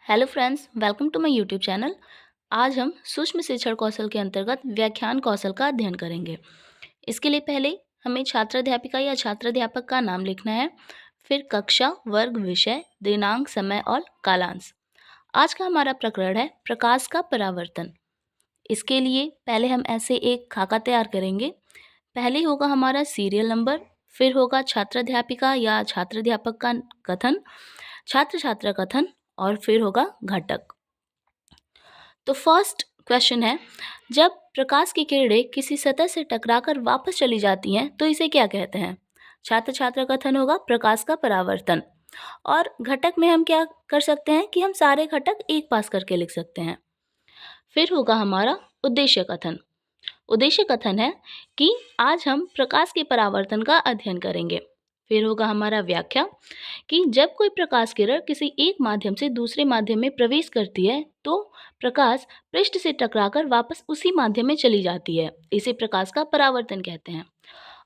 Hello friends, welcome to my YouTube channel. आज हम सूक्ष्म शिक्षण कौशल के अंतर्गत व्याख्यान कौशल का अध्ययन करेंगे। इसके लिए पहले हमें छात्राध्यापिका या छात्राध्यापक का नाम लिखना है, फिर कक्षा, वर्ग, विषय, दिनांक, समय और कालांश। आज का हमारा प्रकरण है प्रकाश का परावर्तन। इसके लिए पहले हम ऐसे एक खाका तैयार करेंगे। पहले होगा हमारा सीरियल नंबर, फिर होगा छात्राध्यापिका या छात्राध्यापक का कथन, छात्र छात्रा कथन और फिर होगा घटक। तो फर्स्ट क्वेश्चन है, जब प्रकाश की किरणें किसी सतह से टकराकर वापस चली जाती हैं तो इसे क्या कहते हैं? छात्र छात्रा कथन होगा प्रकाश का परावर्तन। और घटक में हम क्या कर सकते हैं कि हम सारे घटक एक पास करके लिख सकते हैं। फिर होगा हमारा उद्देश्य कथन। उद्देश्य कथन है कि आज हम प्रकाश के परावर्तन का अध्ययन करेंगे। फिर होगा हमारा व्याख्या कि जब कोई प्रकाश किरण किसी एक माध्यम से दूसरे माध्यम में प्रवेश करती है तो प्रकाश पृष्ठ से टकराकर वापस उसी माध्यम में चली जाती है। इसे प्रकाश का परावर्तन कहते हैं।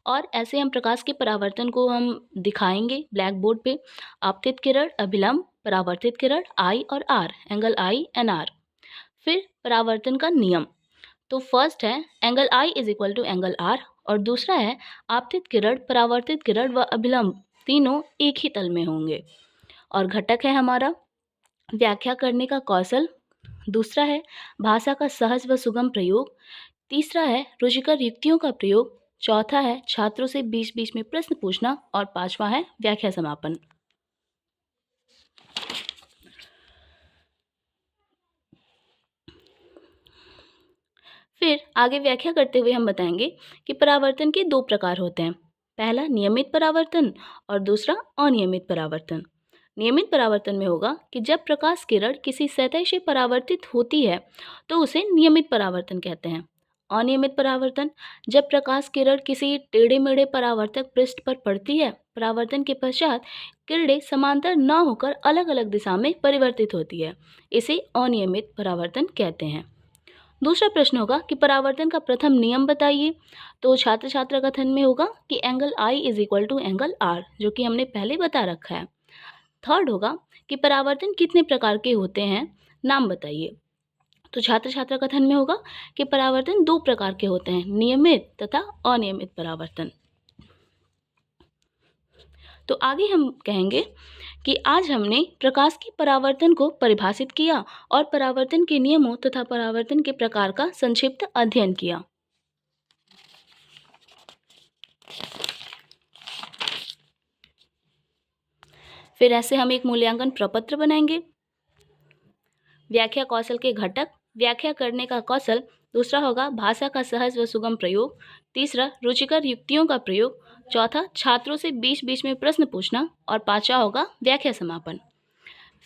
और ऐसे हम प्रकाश के परावर्तन को हम दिखाएंगे ब्लैक बोर्ड पे। आपतित किरण, अभिलंब, परावर्तित किरण, आई और R, angle I and R. फिर परावर्तन का नियम। तो फर्स्ट है angle I is equal to angle R और दूसरा है आपतित किरण, परावर्तित किरण व अभिलंब तीनों एक ही तल में होंगे। और घटक है हमारा व्याख्या करने का कौशल, दूसरा है भाषा का सहज व सुगम प्रयोग, तीसरा है रुचिकर युक्तियों का प्रयोग, चौथा है छात्रों से बीच बीच में प्रश्न पूछना और पांचवा है व्याख्या समापन। फिर आगे व्याख्या करते हुए हम बताएंगे कि परावर्तन के दो प्रकार होते हैं। पहला नियमित परावर्तन और दूसरा अनियमित परावर्तन। नियमित परावर्तन में होगा कि जब प्रकाश किरण किसी सतह से परावर्तित होती है तो उसे नियमित परावर्तन कहते हैं। अनियमित परावर्तन, जब प्रकाश किरण किसी टेढ़े मेढ़े परावर्तक पृष्ठ पर पड़ती है, परावर्तन के पश्चात किरणें समांतर न होकर अलग अलग दिशा में परिवर्तित होती है, इसे अनियमित परावर्तन कहते हैं। दूसरा प्रश्न होगा कि परावर्तन का प्रथम नियम बताइए। तो छात्र छात्रा कथन में होगा कि angle I is equal to angle R, जो कि हमने पहले बता रखा है। थर्ड होगा कि परावर्तन कितने प्रकार के होते हैं, नाम बताइए। तो छात्र छात्रा कथन में होगा कि परावर्तन दो प्रकार के होते हैं, नियमित तथा अनियमित परावर्तन। तो आगे हम कहेंगे कि आज हमने प्रकाश की परावर्तन को परिभाषित किया और परावर्तन के नियमों तथा परावर्तन के प्रकार का संक्षिप्त अध्ययन किया। फिर ऐसे हम एक मूल्यांकन प्रपत्र बनाएंगे। व्याख्या कौशल के घटक, व्याख्या करने का कौशल, दूसरा होगा भाषा का सहज व सुगम प्रयोग, तीसरा रुचिकर युक्तियों का प्रयोग, चौथा छात्रों से बीच बीच में प्रश्न पूछना और पांचवा होगा व्याख्या समापन।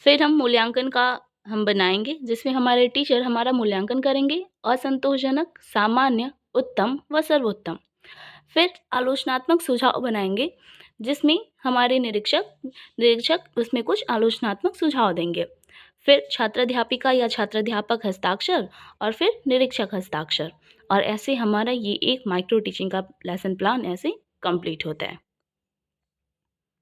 फिर हम मूल्यांकन का हम बनाएंगे जिसमें हमारे टीचर हमारा मूल्यांकन करेंगे, असंतोषजनक, सामान्य, उत्तम व सर्वोत्तम। फिर आलोचनात्मक सुझाव बनाएंगे जिसमें हमारे निरीक्षक उसमें कुछ आलोचनात्मक सुझाव देंगे। फिर छात्राध्यापिका या छात्राध्यापक हस्ताक्षर और फिर निरीक्षक हस्ताक्षर। और ऐसे हमारा ये एक माइक्रो टीचिंग का लेसन प्लान ऐसे कंप्लीट होता है।